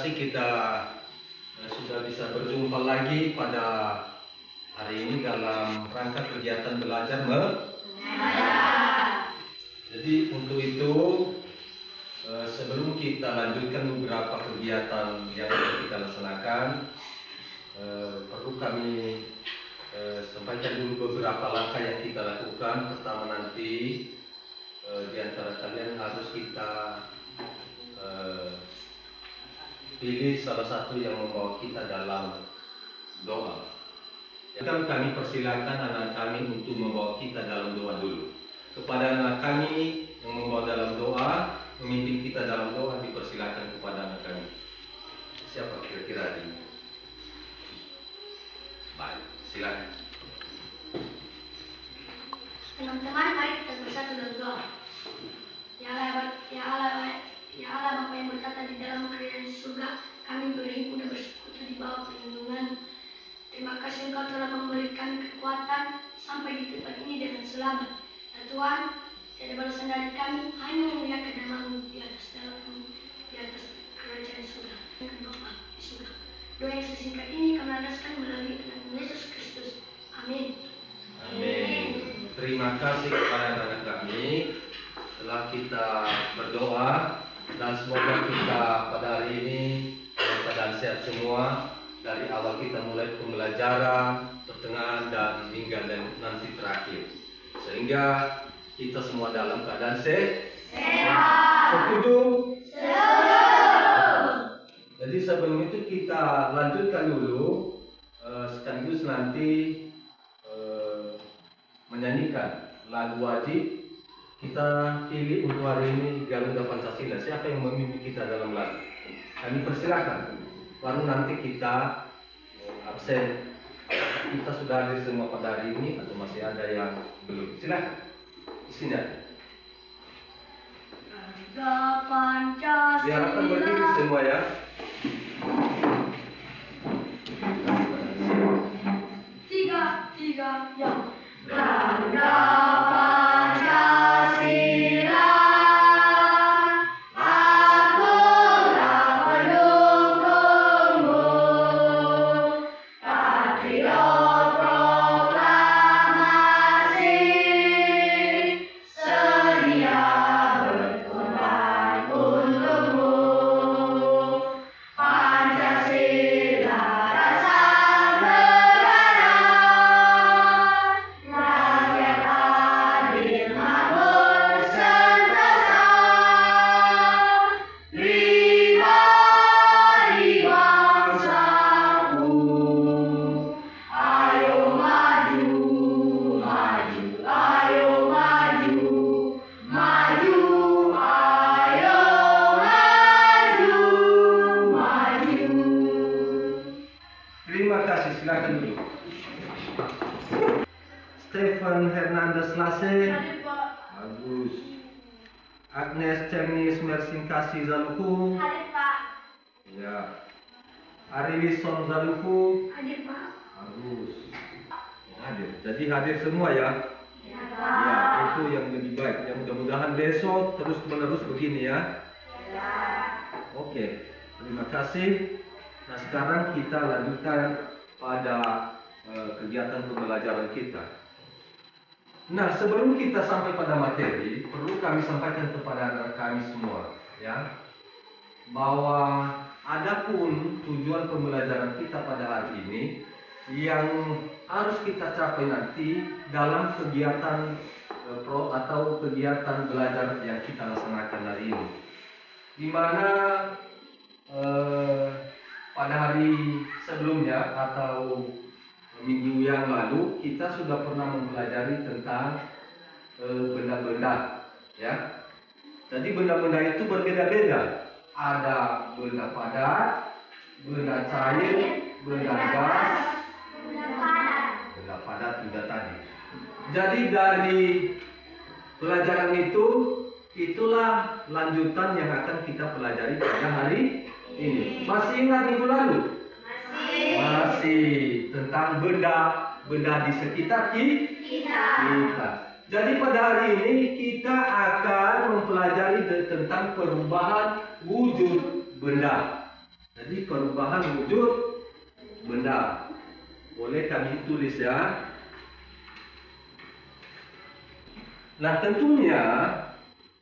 kasih, kita sudah bisa berjumpa lagi pada hari ini dalam rangka kegiatan belajar mengajar. Jadi untuk itu sebelum kita lanjutkan beberapa kegiatan yang kita laksanakan, perlu kami sampaikan dulu beberapa langkah yang kita lakukan. Pertama, nanti di antara kalian harus kita pilih salah satu yang membawa kita dalam doa. Dan kami persilakan anak kami untuk membawa kita dalam doa dulu. Kepada anak kami yang membawa dalam doa, memimpin kita dalam doa, dipersilakan kepada anak kami. Siapa kira-kira ini? Baik, silakan. Teman-teman, mari kita bersatu dalam doa. Ya Allah Bapa yang bertata di dalam kerajaan surga, kami berhimpun dan bersekutu di bawah perlindungan. Terima kasih Engkau telah memberikan kekuatan sampai di tempat ini dengan selamat. Dan Tuhan, tiada balasan dari kami, hanya memuliakan nama-Mu di atas kerajaan surga. Doa di surga. Doa yang sesingkat ini kami landaskan melalui nama Yesus Kristus. Amin. Amin. Terima kasih kepada anak kami. Setelah kita berdoa, dan semoga kita pada hari ini dalam keadaan sehat semua, dari awal kita mulai pembelajaran, pertengahan, dan hingga nanti terakhir, sehingga kita semua dalam keadaan sehat. Setuju? Jadi sebelum itu kita lanjutkan dulu, sekaligus nanti menyanyikan lagu wajib. Kita pilih untuk hari ini Garuda Pancasila. Siapa yang memimpin kita dalam lagu? Kami persilakan. Baru nanti kita absen. Kita sudah hadir semua pada hari ini atau masih ada yang belum? Silakan. Sini aja. Garuda Pancasila. Diharapkan berdiri semua ya. Tiga, ya. Garuda Pancasila, akulah pendukungmu, patriot proklamasi, sedia berkorban untukmu. Pancasila rasa negara, rakyat adil makmur sentosa, pribadi bangsaku. Ayo maju, maju, ayo maju, maju, ayo maju, maju. Terima kasih, silakan dulu. Stefan Hernandez Lase. Hadir, Pak. Bagus. Agnes Cernis Mersinkasi Zaluku. Hadir, Pak. Ya. Arilison Zaluku. Hadir, Pak. Bagus. Hadir. Jadi hadir semua ya. Ya, Ya, itu yang lebih baik. Yang mudah-mudahan besok terus menerus begini ya. Ya. Oke. Terima kasih. Nah, sekarang kita lanjutkan pada kegiatan pembelajaran kita. Nah, sebelum kita sampai pada materi, perlu kami sampaikan kepada anak kami semua, ya, bahwa adapun tujuan pembelajaran kita pada hari ini yang harus kita capai nanti dalam kegiatan atau kegiatan belajar yang kita laksanakan hari ini, di mana pada hari sebelumnya atau minggu yang lalu kita sudah pernah mempelajari tentang benda-benda, ya. Jadi benda-benda itu berbeda-beda. Ada benda padat, benda cair, benda gas, benda padat juga tadi. Jadi dari pelajaran itu, itulah lanjutan yang akan kita pelajari pada hari ini. Masih ingat minggu lalu? Masih tentang benda-benda di sekitar kita. Jadi pada hari ini kita akan mempelajari tentang perubahan wujud benda. Jadi perubahan wujud benda. Boleh kami tulis ya. Nah tentunya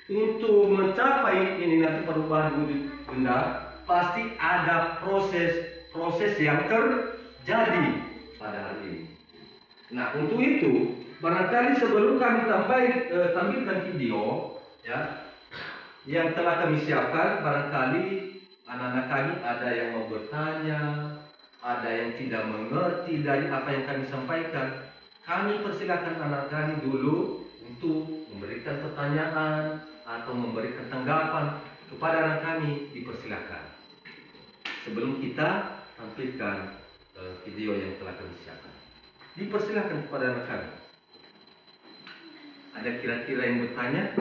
untuk mencapai ini nanti perubahan wujud benda pasti ada proses yang terjadi pada hari ini. Nah untuk itu barangkali sebelum kami tampilkan video ya yang telah kami siapkan, barangkali anak-anak kami ada yang mau bertanya, ada yang tidak mengerti dari apa yang kami sampaikan. Kami persilakan anak kami dulu untuk memberikan pertanyaan atau memberikan tanggapan kepada anak kami, dipersilakan. Sebelum kita tampilkan video yang telah kami siapkan, dipersilakan kepada anak kami. Ada kira-kira yang bertanya?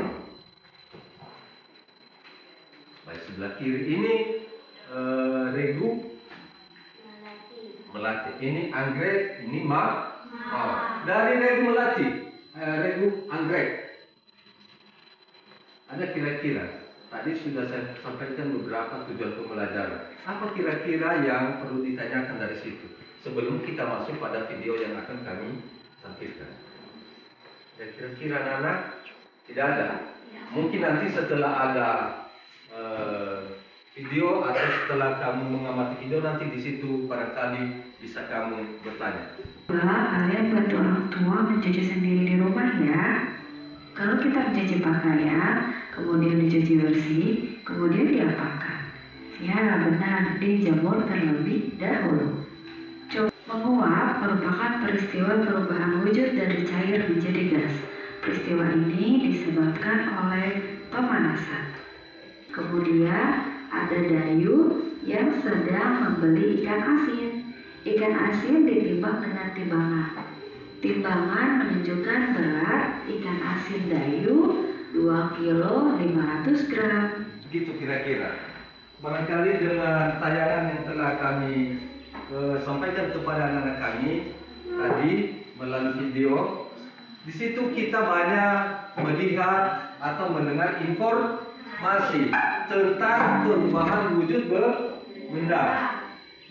Baik, sebelah kiri ini regu melati. Ini anggrek, ini dari regu melati, regu anggrek. Ada kira-kira, tadi sudah saya sampaikan beberapa tujuan pembelajaran. Apa kira-kira yang perlu ditanyakan dari situ sebelum kita masuk pada video yang akan kami tampilkan? Dan kira-kira anak-anak tidak ada. Mungkin nanti setelah ada video atau setelah kamu mengamati video, nanti di situ barangkali bisa kamu bertanya. Kalian bantu orang tua mencuci sendiri di rumah ya. Kalau kita mencuci pakaian, kemudian dicuci bersih, kemudian diapakan? Ya benar, dijemur terlebih dahulu. Menguap merupakan peristiwa perubahan wujud dari cair menjadi gas. Peristiwa ini disebabkan oleh pemanasan. Kemudian ada Dayu yang sedang membeli ikan asin. Ikan asin ditimbang dengan timbangan. Timbangan menunjukkan berat ikan asin Dayu 2 kilo 500 gram. Gitu kira-kira. Barangkali dengan tayangan yang telah kami sampaikan kepada anak-anak kami tadi melalui video, di situ kita banyak melihat atau mendengar informasi tentang perubahan wujud benda.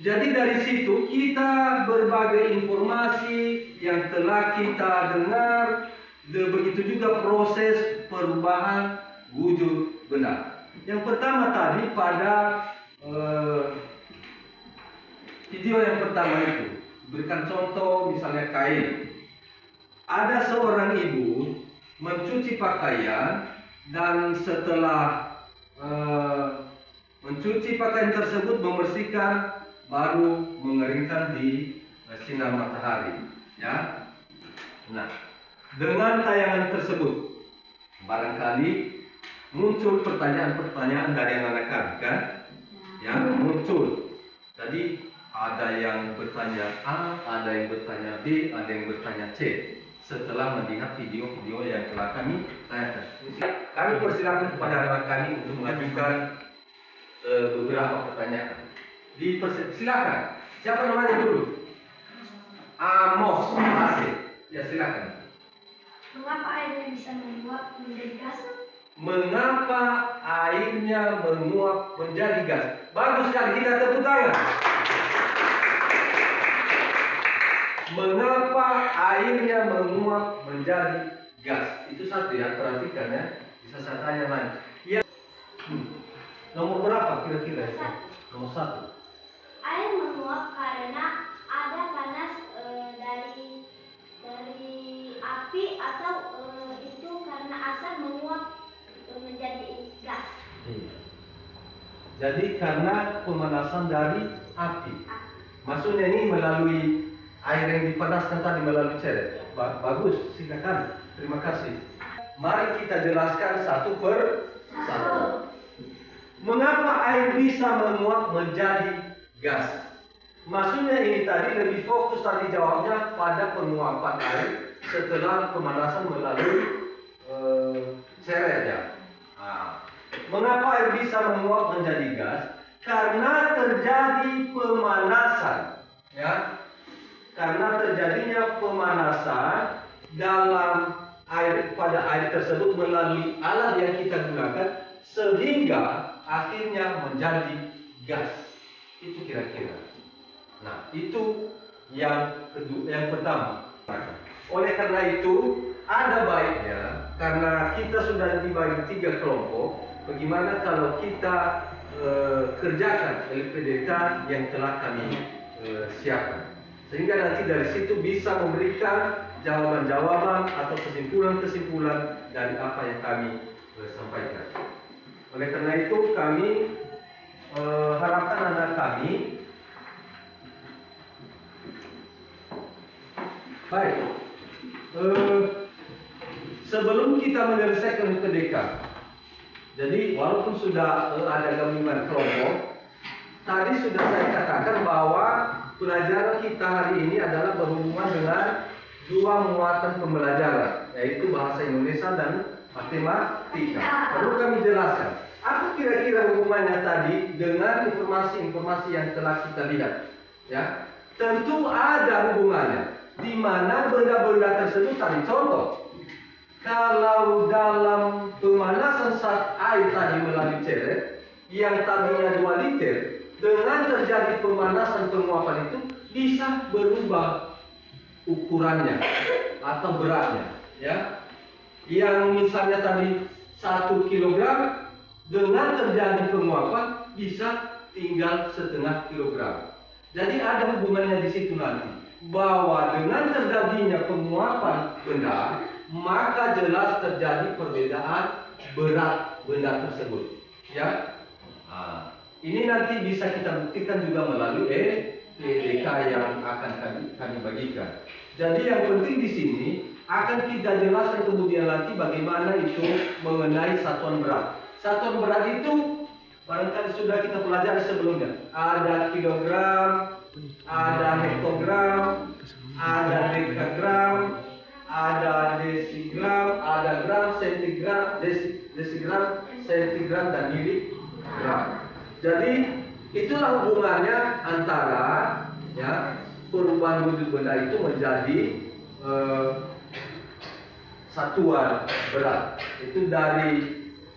Jadi dari situ kita berbagai informasi yang telah kita dengar, begitu juga proses perubahan wujud benda. Yang pertama tadi pada video yang pertama itu berikan contoh misalnya kain. Ada seorang ibu mencuci pakaian dan setelah mencuci pakaian tersebut, membersihkan, baru mengeringkan di sinar matahari. Ya. Nah, dengan tayangan tersebut barangkali muncul pertanyaan-pertanyaan dari anak-anak kami kan? Ya, muncul. Tadi ada yang bertanya A, ada yang bertanya B, ada yang bertanya C. Setelah melihat video-video yang telah kami tayangkan, kami persilakan kepada anak kami untuk mengajukan beberapa pertanyaan. Silakan. Siapa namanya dulu? Amos Asif. Ya silakan. Mengapa airnya bisa menguap menjadi gas? Mengapa airnya menguap menjadi gas? Bagus sekali, kita tepuk tangan. Mengapa airnya menguap menjadi gas? Itu satu ya, perhatikan ya. Bisa saya tanya lagi. Ya. Nomor berapa kira-kira? Nomor 1. Air menguap karena ada panas dari api atau itu karena asap menguap menjadi gas. Jadi karena pemanasan dari api. Maksudnya ini melalui air yang dipanaskan tadi melalui ceret. Bagus, silakan. Terima kasih. Mari kita jelaskan satu per satu. Mengapa air bisa menguap menjadi gas? Maksudnya ini tadi lebih fokus tadi jawabnya pada penguapan air setelah pemanasan melalui ceret ya. Mengapa air bisa menguap menjadi gas? Karena terjadi pemanasan, ya. Karena terjadinya pemanasan dalam pada air tersebut melalui alat yang kita gunakan sehingga akhirnya menjadi gas. Itu kira-kira. Nah, itu yang kedua, yang pertama. Oleh karena itu, ada baiknya karena kita sudah dibagi 3 kelompok. Bagaimana kalau kita kerjakan LPDK yang telah kami siapkan, sehingga nanti dari situ bisa memberikan jawaban-jawaban atau kesimpulan-kesimpulan dari apa yang kami sampaikan. Oleh karena itu kami harapkan anak kami baik. Sebelum kita menyelesaikan LPDK, jadi walaupun sudah ada gabungan kelompok, tadi sudah saya katakan bahwa pelajaran kita hari ini adalah berhubungan dengan 2 muatan pembelajaran, yaitu bahasa Indonesia dan matematika. Perlu kami jelaskan, apa kira-kira hubungannya tadi dengan informasi-informasi yang telah kita lihat? Ya, tentu ada hubungannya. Di mana benda-benda tersebut tadi contoh. Kalau dalam pemanasan saat air tadi melalui ceret yang tadinya 2 liter, dengan terjadi pemanasan penguapan itu bisa berubah ukurannya atau beratnya, ya. Yang misalnya tadi 1 kilogram, dengan terjadi penguapan bisa tinggal 1/2 kilogram. Jadi ada hubungannya di situ nanti, bahwa dengan terjadinya penguapan benda, maka jelas terjadi perbedaan berat benda tersebut, ya. Ini nanti bisa kita buktikan juga melalui LPDK yang akan kami bagikan. Jadi yang penting di sini akan kita jelaskan kemudian nanti bagaimana itu mengenai satuan berat. Satuan berat itu barangkali sudah kita pelajari sebelumnya. Ada kilogram, ada hektogram, ada dekagram, ada desigram, ada gram, sentigram, desigram, sentigram, dan miligram. Jadi itulah hubungannya antara, ya, perubahan wujud benda itu menjadi satuan berat. Itu dari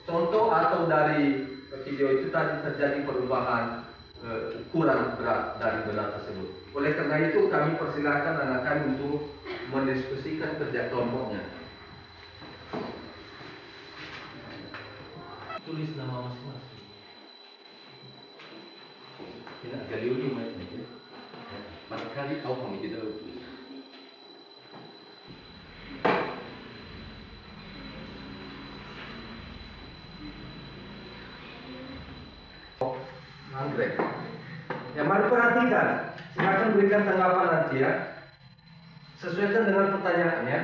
contoh atau dari video itu tadi terjadi perubahan ukuran berat dari benda tersebut. Oleh karena itu kami persilakan anak kami untuk mendiskusikan kerja kelompoknya. Tulis nama masing-masing. Tidak jadi uli macam itu. Barangkali tahu kami tidak tulis. Anggrek. Ya, mari perhatikan. Silakan berikan tanggapan nanti, ya. Sesuaikan dengan pertanyaannya.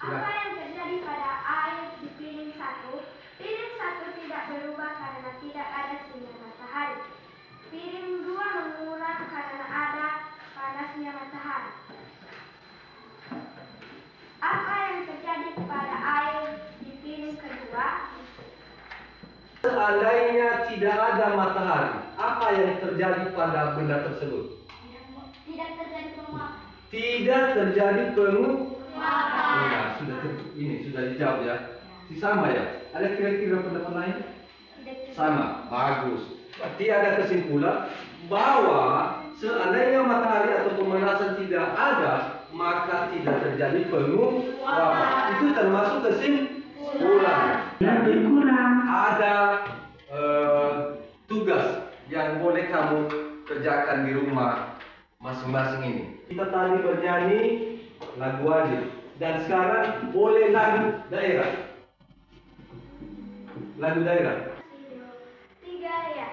Apa yang terjadi pada air di piring 1? Piring 1 tidak berubah karena tidak ada sinar matahari. Piring 2 mengurat karena ada panasnya matahari. Apa yang terjadi pada air di piring kedua? Seandainya tidak ada matahari, apa yang terjadi pada benda tersebut? Tidak terjadi penguapan. Tidak terjadi penguapan. Penguapan. Ya, sudah dijawab, ya. Sama, ya. Ada kira-kira pendapat lain? Sama, bagus. Berarti ada kesimpulan bahwa seandainya matahari atau pemanasan tidak ada, maka tidak terjadi penguapan. Itu termasuk kesimpulan. Jadi ada tugas yang boleh kamu kerjakan di rumah masing-masing ini. Kita tadi bernyanyi lagu wajib, dan sekarang boleh lagu daerah. Lagu daerah. 3 ya.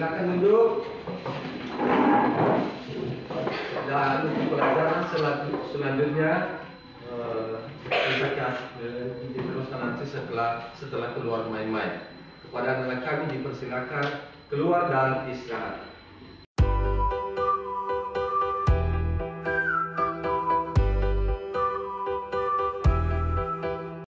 Silakan duduk. Dan untuk pelajaran selanjutnya bisa diteruskan nanti setelah keluar main-main. Kepada anak kami dipersilakan keluar dan istirahat.